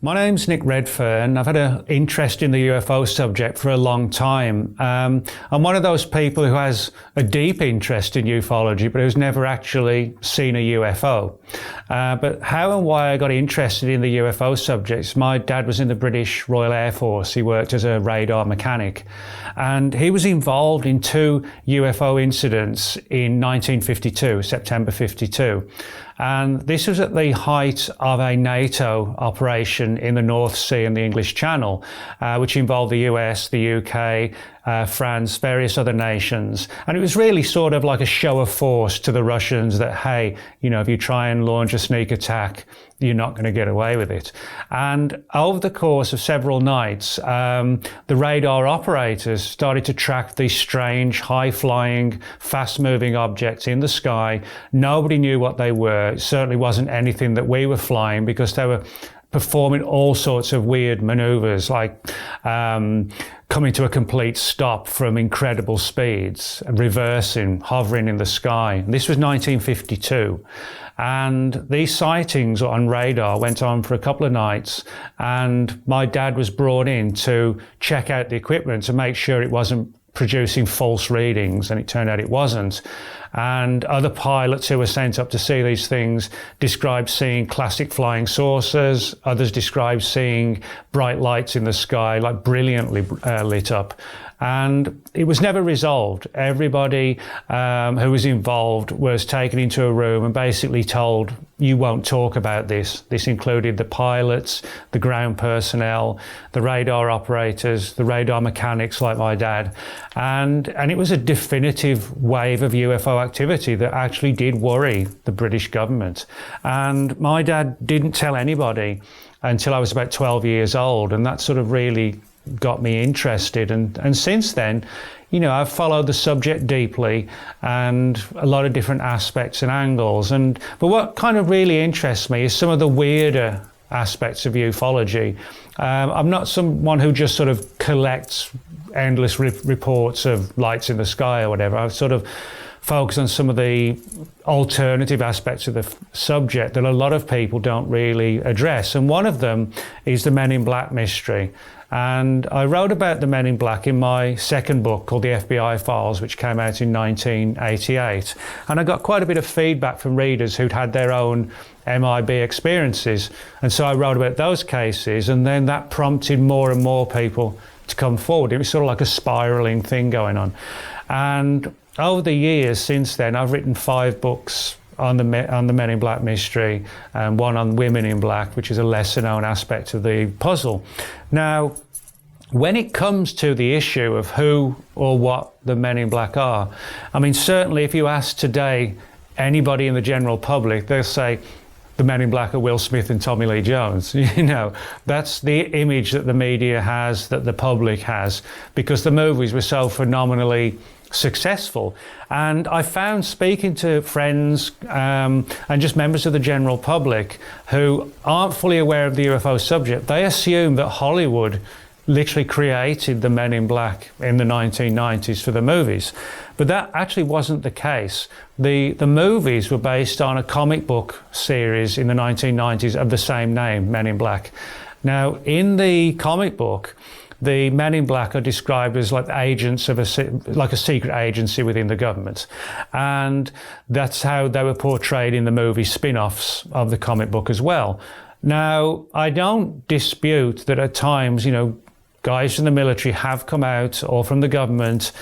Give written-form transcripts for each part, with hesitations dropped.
My name's Nick Redfern. I've had an interest in the UFO subject for a long time. I'm one of those people who has a deep interest in ufology, but who's never actually seen a UFO. But how and why I got interested in the UFO subjects, my dad was in the British Royal Air Force. He worked as a radar mechanic. And he was involved in two UFO incidents in 1952, September 52. And this was at the height of a NATO operation in the North Sea and the English Channel, which involved the US, the UK, France, various other nations. And it was really sort of like a show of force to the Russians that, hey, you know, if you try and launch a sneak attack, you're not going to get away with it. And over the course of several nights, the radar operators started to track these strange, high-flying, fast-moving objects in the sky. Nobody knew what they were. It certainly wasn't anything that we were flying, because they were performing all sorts of weird maneuvers, like coming to a complete stop from incredible speeds, reversing, hovering in the sky. And this was 1952. And these sightings on radar went on for a couple of nights, and my dad was brought in to check out the equipment to make sure it wasn't producing false readings, and it turned out it wasn't. And other pilots who were sent up to see these things described seeing classic flying saucers. Others described seeing bright lights in the sky, like brilliantly lit up. And it was never resolved. Everybody who was involved was taken into a room and basically told, you won't talk about this. This included the pilots, the ground personnel, the radar operators, the radar mechanics like my dad. And it was a definitive wave of UFO activity that actually did worry the British government. And my dad didn't tell anybody until I was about 12 years old. And that sort of really got me interested, and since then, you know, I've followed the subject deeply and a lot of different aspects and angles. But what kind of really interests me is some of the weirder aspects of ufology. I'm not someone who just sort of collects endless reports of lights in the sky or whatever. I've sort of focused on some of the alternative aspects of the subject that a lot of people don't really address. And one of them is the Men in Black mystery. And I wrote about the Men in Black in my second book called The FBI Files, which came out in 1988. And I got quite a bit of feedback from readers who'd had their own MIB experiences. And so I wrote about those cases, and then that prompted more and more people to come forward. It was sort of like a spiraling thing going on. And over the years since then, I've written 5 books on the Men in Black mystery, and one on Women in Black, which is a lesser known aspect of the puzzle. Now, when it comes to the issue of who or what the Men in Black are, I mean, certainly if you ask today anybody in the general public, they'll say the Men in Black are Will Smith and Tommy Lee Jones. You know, that's the image that the media has, that the public has, because the movies were so phenomenally successful. And I found, speaking to friends and just members of the general public who aren't fully aware of the UFO subject, they assume that Hollywood literally created the Men in Black in the 1990s for the movies. But that actually wasn't the case. The movies were based on a comic book series in the 1990s of the same name, Men in Black. Now, in the comic book, the Men in Black are described as like agents of like a secret agency within the government. And that's how they were portrayed in the movie spin-offs of the comic book as well. Now, I don't dispute that at times, you know, guys from the military have come out, or from the government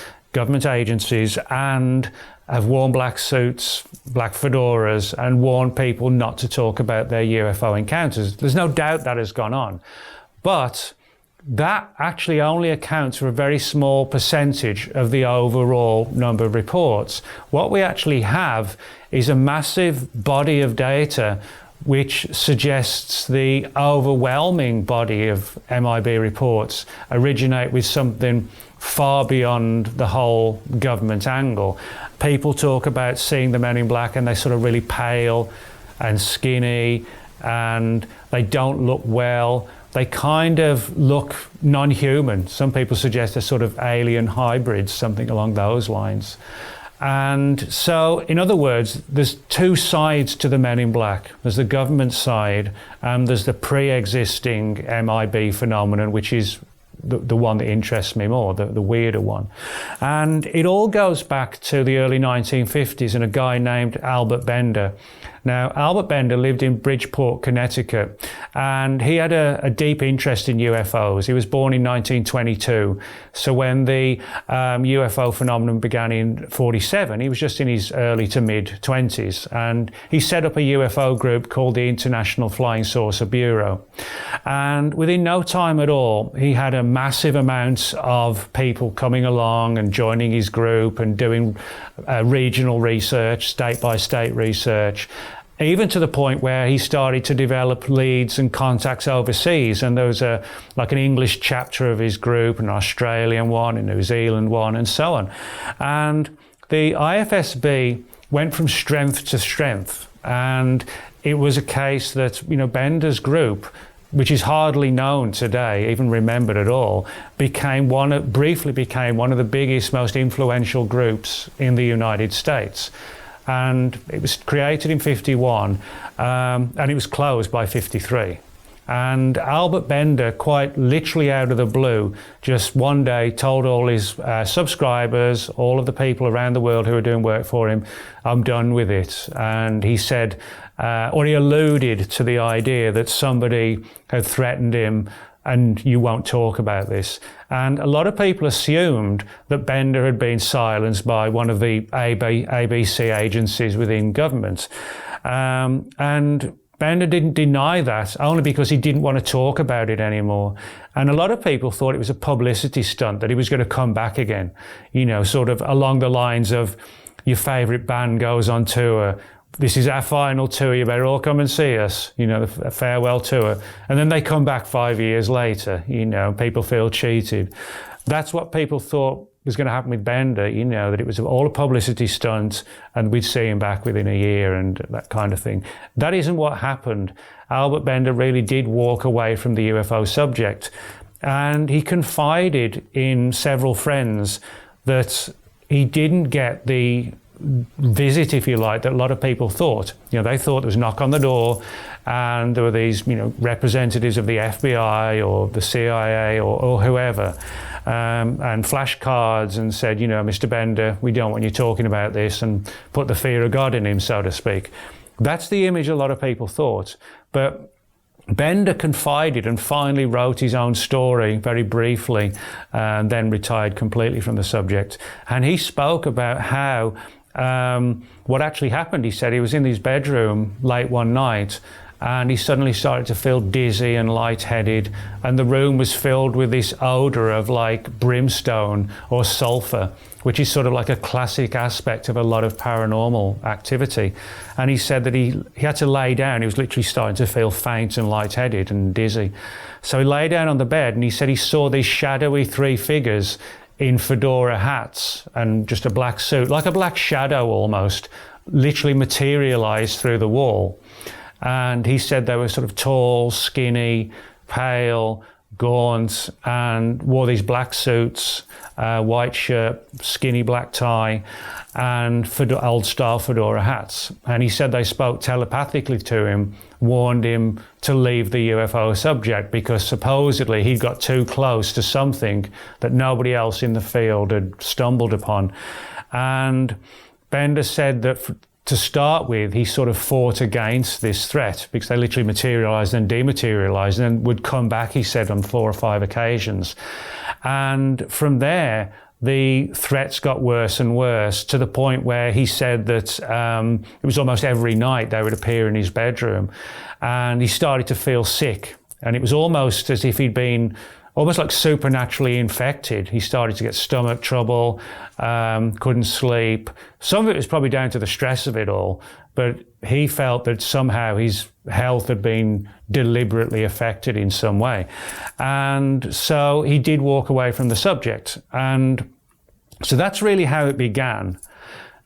agencies, and have worn black suits, black fedoras, and warned people not to talk about their UFO encounters. There's no doubt that has gone on. But that actually only accounts for a very small percentage of the overall number of reports. What we actually have is a massive body of data which suggests the overwhelming body of MIB reports originate with something far beyond the whole government angle. People talk about seeing the Men in Black and they're sort of really pale and skinny, and they don't look well. They kind of look non-human. Some people suggest they're sort of alien hybrids, something along those lines. And so, in other words, there's two sides to the Men in Black. There's the government side, and there's the pre-existing MIB phenomenon, which is the one that interests me more, the weirder one. And it all goes back to the early 1950s and a guy named Albert Bender. Now, Albert Bender lived in Bridgeport, Connecticut, and he had a deep interest in UFOs. He was born in 1922. So when the UFO phenomenon began in 47, he was just in his early to mid 20s. And he set up a UFO group called the International Flying Saucer Bureau. And within no time at all, he had a massive amount of people coming along and joining his group and doing regional research, state-by-state research, even to the point where he started to develop leads and contacts overseas. And there was like an English chapter of his group, an Australian one, a New Zealand one, and so on. And the IFSB went from strength to strength. And it was a case that, Bender's group, which is hardly known today, even remembered at all, briefly became one of the biggest, most influential groups in the United States. And it was created in 51, and it was closed by 53. And Albert Bender, quite literally out of the blue, just one day told all his subscribers, all of the people around the world who were doing work for him, I'm done with it. And he said, or he alluded to the idea that somebody had threatened him and you won't talk about this. And a lot of people assumed that Bender had been silenced by one of the ABC agencies within government. And Bender didn't deny that, only because he didn't want to talk about it anymore. And a lot of people thought it was a publicity stunt, that he was going to come back again, sort of along the lines of your favourite band goes on tour, this is our final tour, you better all come and see us, a farewell tour. And then they come back 5 years later, people feel cheated. That's what people thought was going to happen with Bender, that it was all a publicity stunt and we'd see him back within a year and that kind of thing. That isn't what happened. Albert Bender really did walk away from the UFO subject, and he confided in several friends that he didn't get the visit, if you like, that a lot of people thought. They thought there was a knock on the door and there were these, representatives of the FBI or the CIA or whoever, and flashcards and said, Mr. Bender, we don't want you talking about this, and put the fear of God in him, so to speak. That's the image a lot of people thought. But Bender confided and finally wrote his own story very briefly, and then retired completely from the subject. And he spoke about how what actually happened. He said he was in his bedroom late one night and he suddenly started to feel dizzy and lightheaded, and the room was filled with this odor of like brimstone or sulfur, which is sort of like a classic aspect of a lot of paranormal activity. And he said that he had to lay down. He was literally starting to feel faint and lightheaded and dizzy. So he lay down on the bed and he said he saw these shadowy three figures in fedora hats and just a black suit, like a black shadow almost, literally materialized through the wall. And he said they were sort of tall, skinny, pale, gaunt, and wore these black suits, white shirt, skinny black tie, and old-style fedora hats. And he said they spoke telepathically to him, warned him to leave the UFO subject because supposedly he got too close to something that nobody else in the field had stumbled upon. And Bender said that to start with, he sort of fought against this threat because they literally materialized and dematerialized and then would come back, he said, on 4 or 5 occasions. And from there, the threats got worse and worse to the point where he said that it was almost every night they would appear in his bedroom. And he started to feel sick. And it was almost as if he'd been almost like supernaturally infected. He started to get stomach trouble, couldn't sleep. Some of it was probably down to the stress of it all, but he felt that somehow his health had been deliberately affected in some way. And so he did walk away from the subject. And so that's really how it began.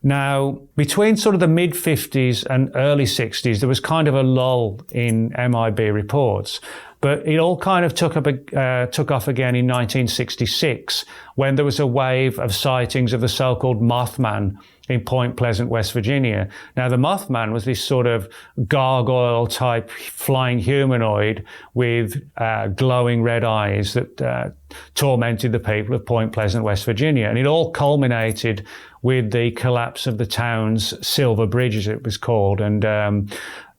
Now, between sort of the mid-50s and early 60s, there was kind of a lull in MIB reports. But it all kind of took off again in 1966 when there was a wave of sightings of the so-called Mothman in Point Pleasant, West Virginia. Now, the Mothman was this sort of gargoyle-type flying humanoid with glowing red eyes that tormented the people of Point Pleasant, West Virginia. And it all culminated with the collapse of the town's Silver Bridge, as it was called. And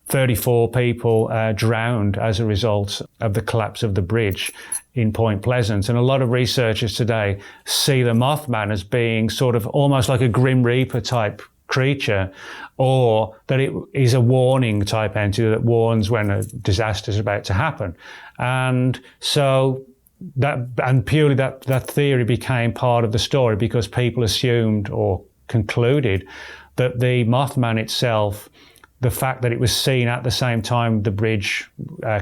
34 people drowned as a result of the collapse of the bridge in Point Pleasant. And a lot of researchers today see the Mothman as being sort of almost like a Grim Reaper type creature, or that it is a warning type entity that warns when a disaster is about to happen. And so purely that theory became part of the story because people assumed or concluded that the Mothman itself, the fact that it was seen at the same time the bridge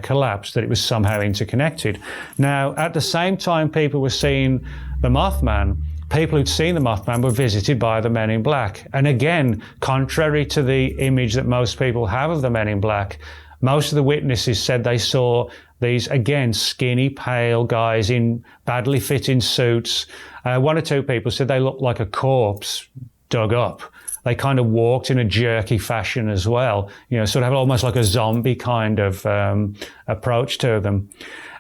collapsed, that it was somehow interconnected. Now, at the same time people were seeing the Mothman, people who'd seen the Mothman were visited by the Men in Black. And again, contrary to the image that most people have of the Men in Black, most of the witnesses said they saw these, again, skinny, pale guys in badly fitting suits. One or two people said they looked like a corpse dug up. They kind of walked in a jerky fashion as well, sort of almost like a zombie kind of approach to them.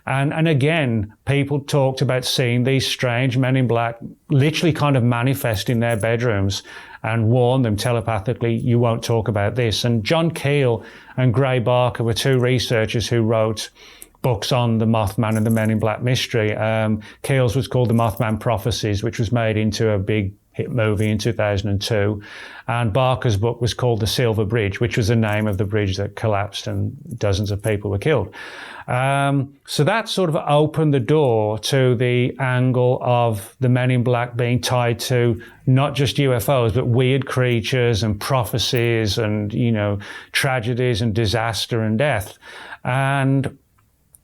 And again, people talked about seeing these strange Men in Black literally kind of manifest in their bedrooms and warn them telepathically, you won't talk about this. And John Keel and Gray Barker were two researchers who wrote books on the Mothman and the Men in Black mystery. Keel's was called The Mothman Prophecies, which was made into a big hit movie in 2002. And Barker's book was called The Silver Bridge, which was the name of the bridge that collapsed and dozens of people were killed. So that sort of opened the door to the angle of the Men in Black being tied to not just UFOs, but weird creatures and prophecies and, tragedies and disaster and death. And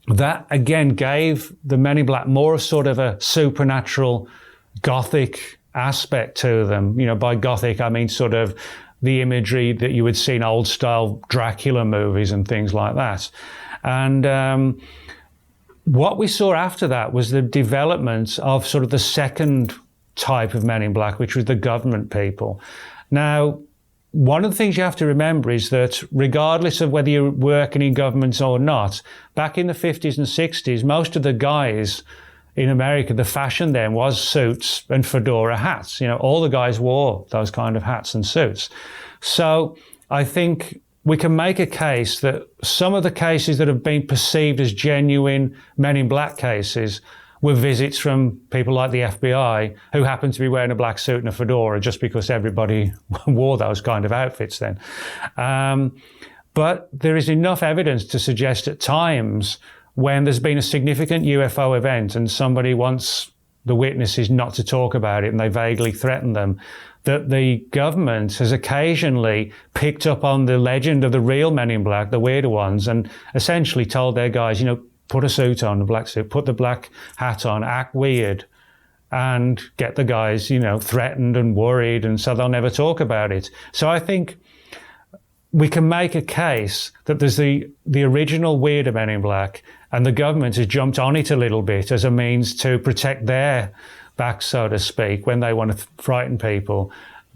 that, again, gave the Men in Black more of sort of a supernatural, gothic aspect to them. By gothic, I mean sort of the imagery that you would see in old style Dracula movies and things like that. And what we saw after that was the development of sort of the second type of Men in Black, which was the government people. Now, one of the things you have to remember is that regardless of whether you're working in governments or not, back in the 50s and 60s, most of the guys in America, the fashion then was suits and fedora hats. All the guys wore those kind of hats and suits. So I think we can make a case that some of the cases that have been perceived as genuine Men in Black cases were visits from people like the FBI who happened to be wearing a black suit and a fedora just because everybody wore those kind of outfits then. But there is enough evidence to suggest at times when there's been a significant UFO event and somebody wants the witnesses not to talk about it and they vaguely threaten them, that the government has occasionally picked up on the legend of the real Men in Black, the weirder ones, and essentially told their guys, put a suit on, a black suit, put the black hat on, act weird, and get the guys, threatened and worried, and so they'll never talk about it. So I think we can make a case that there's the original weirder Men in Black, and the government has jumped on it a little bit as a means to protect their back, so to speak, when they want to frighten people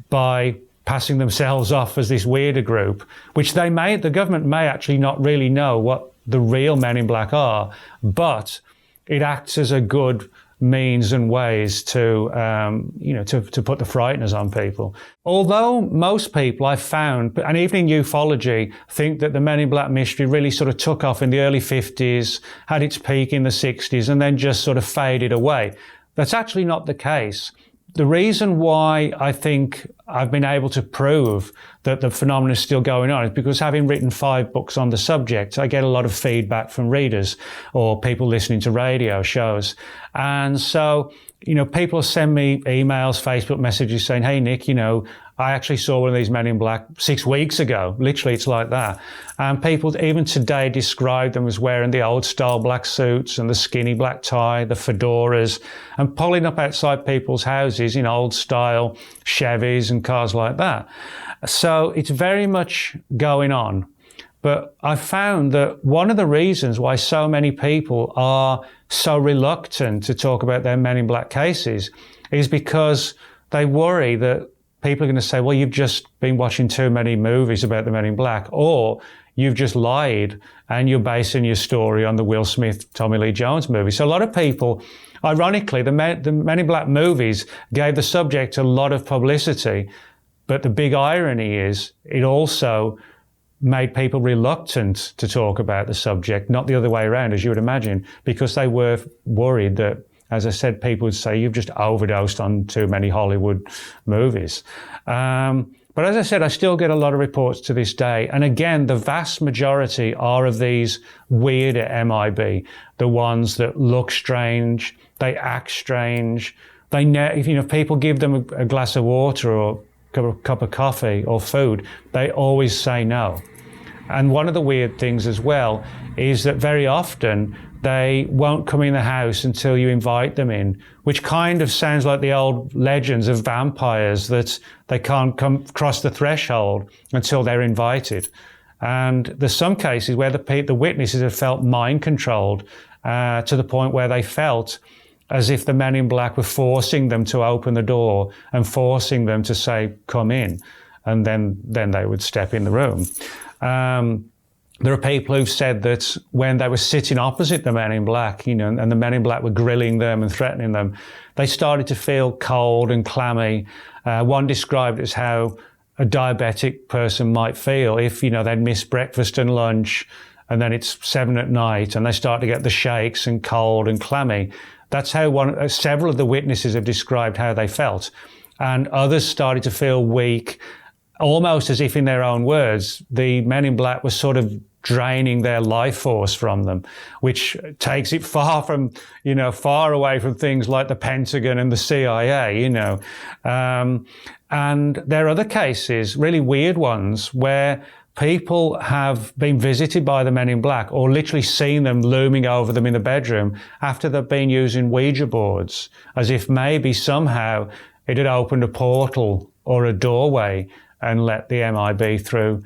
by passing themselves off as this weirder group, which the government may actually not really know what the real Men in Black are, but it acts as a good means and ways to put the frighteners on people. Although most people I've found, and even in ufology, think that the Men in Black mystery really sort of took off in the early 50s, had its peak in the 60s, and then just sort of faded away. That's actually not the case. The reason why I think I've been able to prove that the phenomenon is still going on is because, having written 5 books on the subject, I get a lot of feedback from readers or people listening to radio shows. And so, people send me emails, Facebook messages saying, hey, Nick, I actually saw one of these Men in Black 6 weeks ago. Literally, it's like that. And people even today describe them as wearing the old style black suits and the skinny black tie, the fedoras, and pulling up outside people's houses in old style Chevys and cars like that. So it's very much going on. But I found that one of the reasons why so many people are so reluctant to talk about their Men in Black cases is because they worry that people are going to say, well, you've just been watching too many movies about the Men in Black, or you've just lied and you're basing your story on the Will Smith, Tommy Lee Jones movie. So a lot of people, ironically, the Men in Black movies gave the subject a lot of publicity, but the big irony is it also made people reluctant to talk about the subject, not the other way around, as you would imagine, because they were worried that, as I said, people would say, you've just overdosed on too many Hollywood movies. But as I said, I still get a lot of reports to this day. And again, the vast majority are of these weirder MIB, the ones that look strange, they act strange. If people give them a glass of water or a cup of coffee or food, they always say no. And one of the weird things as well is that very often they won't come in the house until you invite them in, which kind of sounds like the old legends of vampires, that they can't come across the threshold until they're invited. And there's some cases where the witnesses have felt mind controlled to the point where they felt as if the Men in Black were forcing them to open the door and forcing them to say, come in. And then they would step in the room. There are people who've said that when they were sitting opposite the Men in Black, and the Men in Black were grilling them and threatening them, they started to feel cold and clammy. One described it as how a diabetic person might feel if, they'd missed breakfast and lunch, and then it's 7 p.m. and they start to get the shakes and cold and clammy. That's how several of the witnesses have described how they felt. And others started to feel weak, almost as if, in their own words, the Men in Black were sort of draining their life force from them, which takes it far away from things like the Pentagon and the CIA, And there are other cases, really weird ones, where people have been visited by the Men in Black or literally seen them looming over them in the bedroom after they've been using Ouija boards, as if maybe somehow it had opened a portal or a doorway and let the MIB through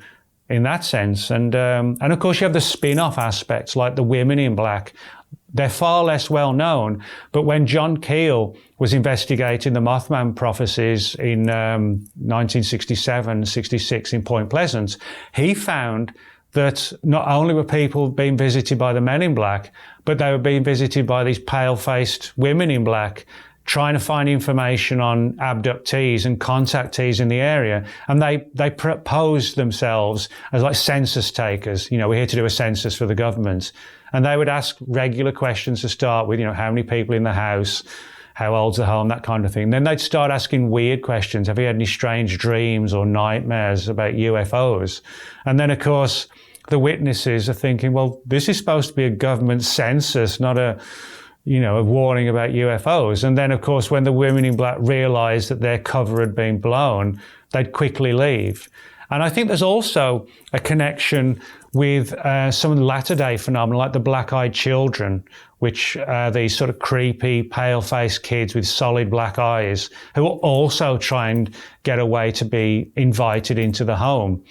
in that sense. And of course you have the spin-off aspects like the Women in Black. They're far less well known, but when John Keel was investigating the Mothman prophecies in 1967-66 in Point Pleasant, he found that not only were people being visited by the Men in Black, but they were being visited by these pale-faced women in black, trying to find information on abductees and contactees in the area. And they proposed themselves as like census takers. We're here to do a census for the government. And they would ask regular questions to start with, how many people in the house, how old's the home, that kind of thing. Then they'd start asking weird questions. Have you had any strange dreams or nightmares about UFOs? And then, of course, the witnesses are thinking, well, this is supposed to be a government census, not a warning about UFOs. And then, of course, when the Women in Black realized that their cover had been blown, they'd quickly leave. And I think there's also a connection with some of the latter-day phenomena, like the black-eyed children, which are these sort of creepy, pale-faced kids with solid black eyes who will also try and get a way to be invited into the home.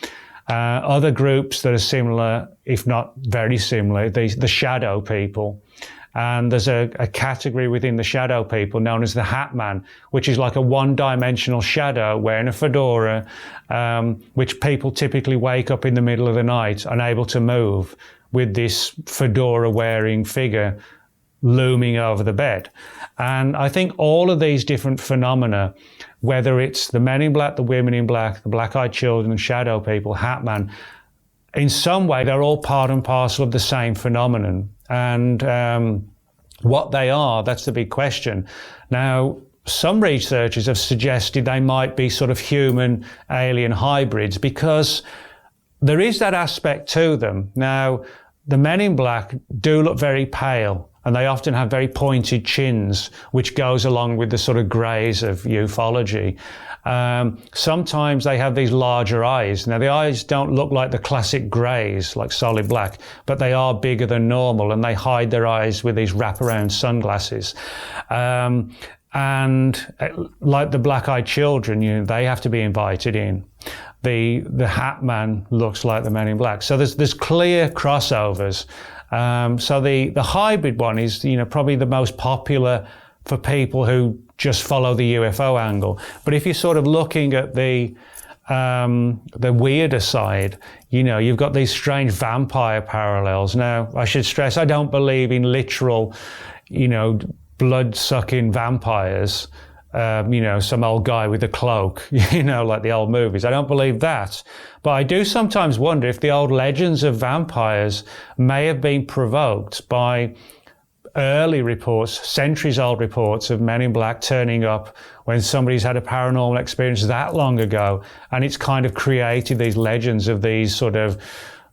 Other groups that are similar, if not very similar, the shadow people. And there's a category within the shadow people known as the Hat Man, which is like a one-dimensional shadow wearing a fedora, which people typically wake up in the middle of the night unable to move with this fedora-wearing figure looming over the bed. And I think all of these different phenomena, whether it's the Men in Black, the Women in Black, the black-eyed children, and shadow people, Hat Man, in some way they're all part and parcel of the same phenomenon. And what they are, that's the big question. Now, some researchers have suggested they might be sort of human-alien hybrids because there is that aspect to them. Now, the Men in Black do look very pale, and they often have very pointed chins, which goes along with the sort of greys of ufology. Sometimes they have these larger eyes. Now, the eyes don't look like the classic greys, like solid black, but they are bigger than normal, and they hide their eyes with these wraparound sunglasses. And like the black-eyed children, they have to be invited in. The Hat Man looks like the Men in Black. So there's clear crossovers. So the hybrid one is, probably the most popular for people who just follow the UFO angle. But if you're sort of looking at the weirder side, you know, you've got these strange vampire parallels. Now, I should stress, I don't believe in literal, you know, blood-sucking vampires, you know, some old guy with a cloak, you know, like the old movies. I don't believe that. But I do sometimes wonder if the old legends of vampires may have been provoked by early reports, centuries-old reports of men in black turning up when somebody's had a paranormal experience that long ago, and it's kind of created these legends of these sort of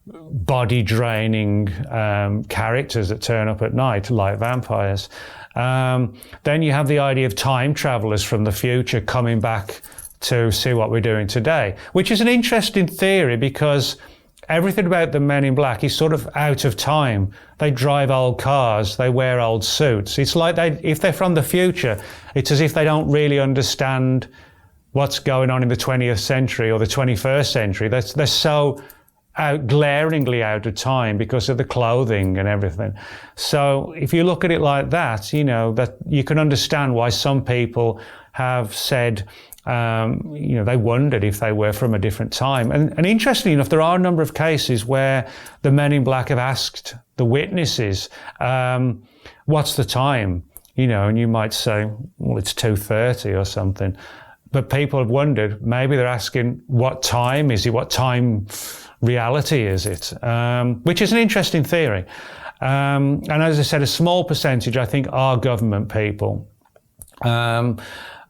body-draining characters that turn up at night like vampires. Then you have the idea of time travelers from the future coming back to see what we're doing today, which is an interesting theory because everything about the men in black is sort of out of time. They drive old cars, they wear old suits. It's like if they're from the future, it's as if they don't really understand what's going on in the 20th century or the 21st century. They're so glaringly out of time because of the clothing and everything. So if you look at it like that, you know, that you can understand why some people have said, you know, they wondered if they were from a different time. And interestingly enough, there are a number of cases where the men in black have asked the witnesses, what's the time? You know, and you might say, well, it's 2:30 or something. But people have wondered, maybe they're asking, what time is it? What time reality is it? Which is an interesting theory. And as I said, a small percentage, I think, are government people.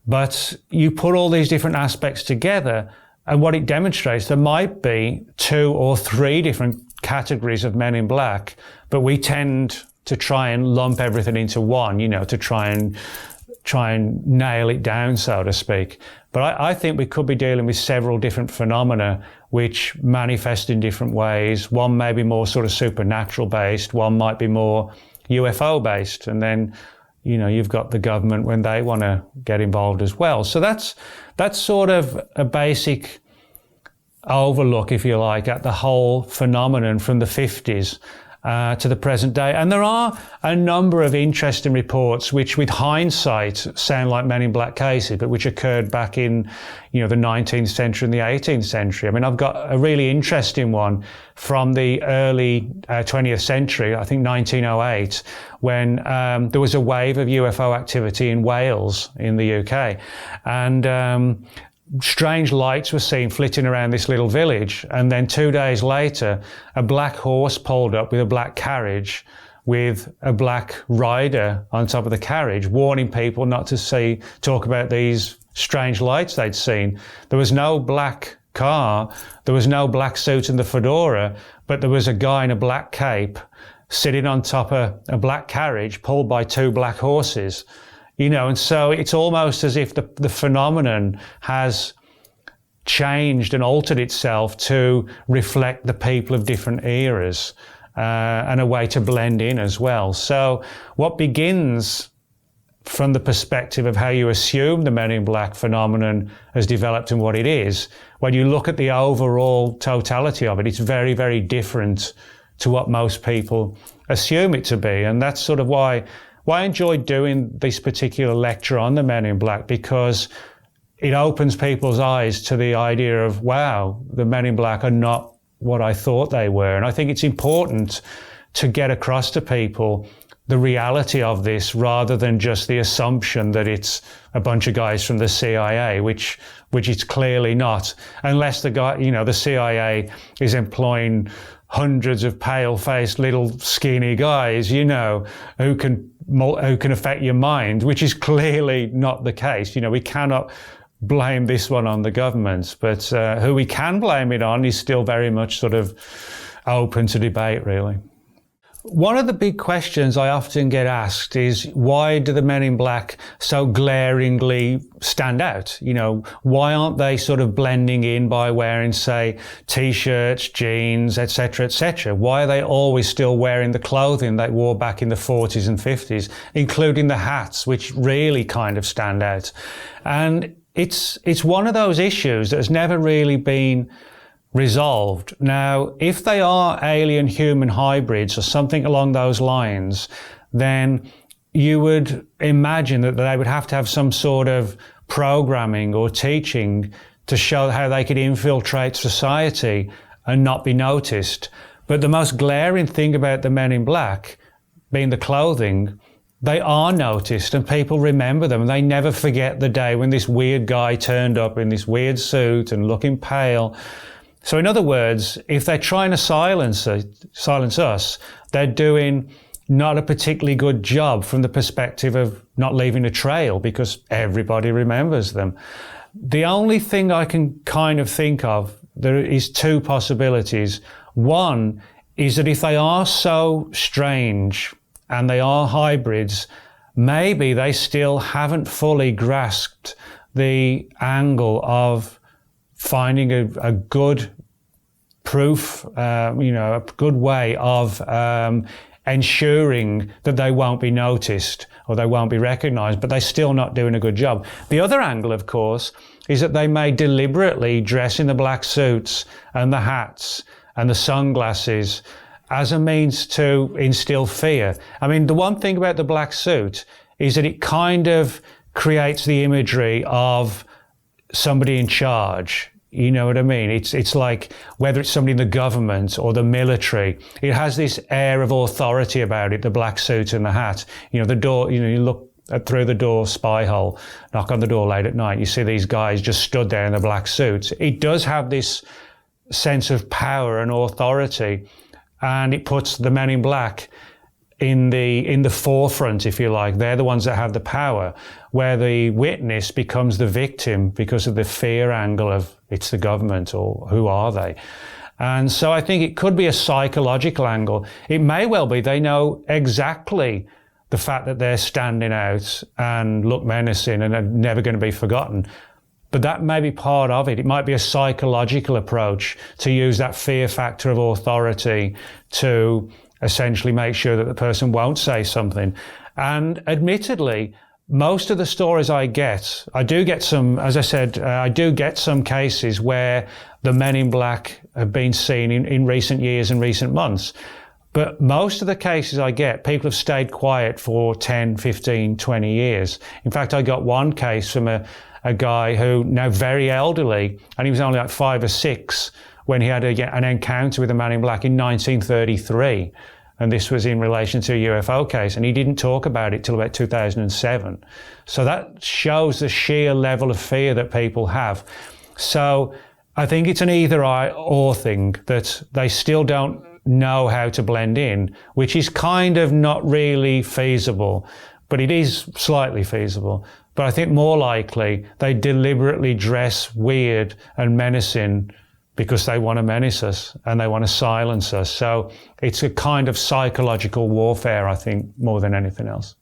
But you put all these different aspects together, and what it demonstrates, there might be 2 or 3 different categories of men in black, but we tend to try and lump everything into one, you know, to try and nail it down, so to speak. But I think we could be dealing with several different phenomena which manifest in different ways. One may be more sort of supernatural based, one might be more UFO based, and then, you know, you've got the government when they want to get involved as well. So that's sort of a basic overlook, if you like, at the whole phenomenon from the 50s to the present day. And there are a number of interesting reports which, with hindsight, sound like Men in Black cases, but which occurred back in, you know, the 19th century and the 18th century. I mean, I've got a really interesting one from the early 20th century, I think 1908, when there was a wave of UFO activity in Wales in the UK. And strange lights were seen flitting around this little village. And then 2 days later, a black horse pulled up with a black carriage with a black rider on top of the carriage, warning people not to talk about these strange lights they'd seen. There was no black car, there was no black suit and the fedora, but there was a guy in a black cape sitting on top of a black carriage pulled by 2 black horses. You know, and so it's almost as if the phenomenon has changed and altered itself to reflect the people of different eras and a way to blend in as well. So what begins from the perspective of how you assume the Men in Black phenomenon has developed and what it is, when you look at the overall totality of it, it's very, very different to what most people assume it to be. And that's sort of why I enjoyed doing this particular lecture on the Men in Black, because it opens people's eyes to the idea of, wow, the Men in Black are not what I thought they were. And I think it's important to get across to people the reality of this rather than just the assumption that it's a bunch of guys from the CIA, which it's clearly not, unless the CIA is employing hundreds of pale-faced little skinny guys, you know, who can affect your mind, which is clearly not the case. You know, we cannot blame this one on the government, but who we can blame it on is still very much sort of open to debate, really. One of the big questions I often get asked is, why do the Men in Black so glaringly stand out? You know, why aren't they sort of blending in by wearing, say, t-shirts, jeans, etc., etc.? Why are they always still wearing the clothing they wore back in the 40s and 50s, including the hats, which really kind of stand out? And it's one of those issues that has never really been resolved. Now, if they are alien-human hybrids or something along those lines, then you would imagine that they would have to have some sort of programming or teaching to show how they could infiltrate society and not be noticed. But the most glaring thing about the Men in Black, being the clothing, they are noticed and people remember them. They never forget the day when this weird guy turned up in this weird suit and looking pale. So in other words, if they're trying to silence us, they're doing not a particularly good job from the perspective of not leaving a trail, because everybody remembers them. The only thing I can kind of think of, there is two possibilities. One is that if they are so strange and they are hybrids, maybe they still haven't fully grasped the angle of finding a good proof, a good way of ensuring that they won't be noticed or they won't be recognized, but they're still not doing a good job. The other angle, of course, is that they may deliberately dress in the black suits and the hats and the sunglasses as a means to instill fear. I mean, the one thing about the black suit is that it kind of creates the imagery of somebody in charge. You know what I mean? It's like, whether it's somebody in the government or the military, it has this air of authority about it, the black suit and the hat. You know, the door, you look through the door spy hole, knock on the door late at night, you see these guys just stood there in the black suits. It does have this sense of power and authority, and it puts the Men in Black in the forefront, if you like. They're the ones that have the power, where the witness becomes the victim because of the fear angle of it's the government, or who are they? And so I think it could be a psychological angle. It may well be they know exactly the fact that they're standing out and look menacing and are never going to be forgotten. But that may be part of it. It might be a psychological approach to use that fear factor of authority to essentially make sure that the person won't say something. And admittedly, most of the stories I do get some, as I said, I do get some cases where the Men in Black have been seen in recent years and recent months. But most of the cases I get, people have stayed quiet for 10, 15, 20 years. In fact, I got one case from a guy who, now very elderly, and he was only like 5 or 6 when he had an encounter with a Man in Black in 1933. And this was in relation to a UFO case, and he didn't talk about it till about 2007. So that shows the sheer level of fear that people have. So I think it's an either or thing, that they still don't know how to blend in, which is kind of not really feasible, but it is slightly feasible. But I think more likely they deliberately dress weird and menacing because they want to menace us and they want to silence us. So it's a kind of psychological warfare, I think, more than anything else.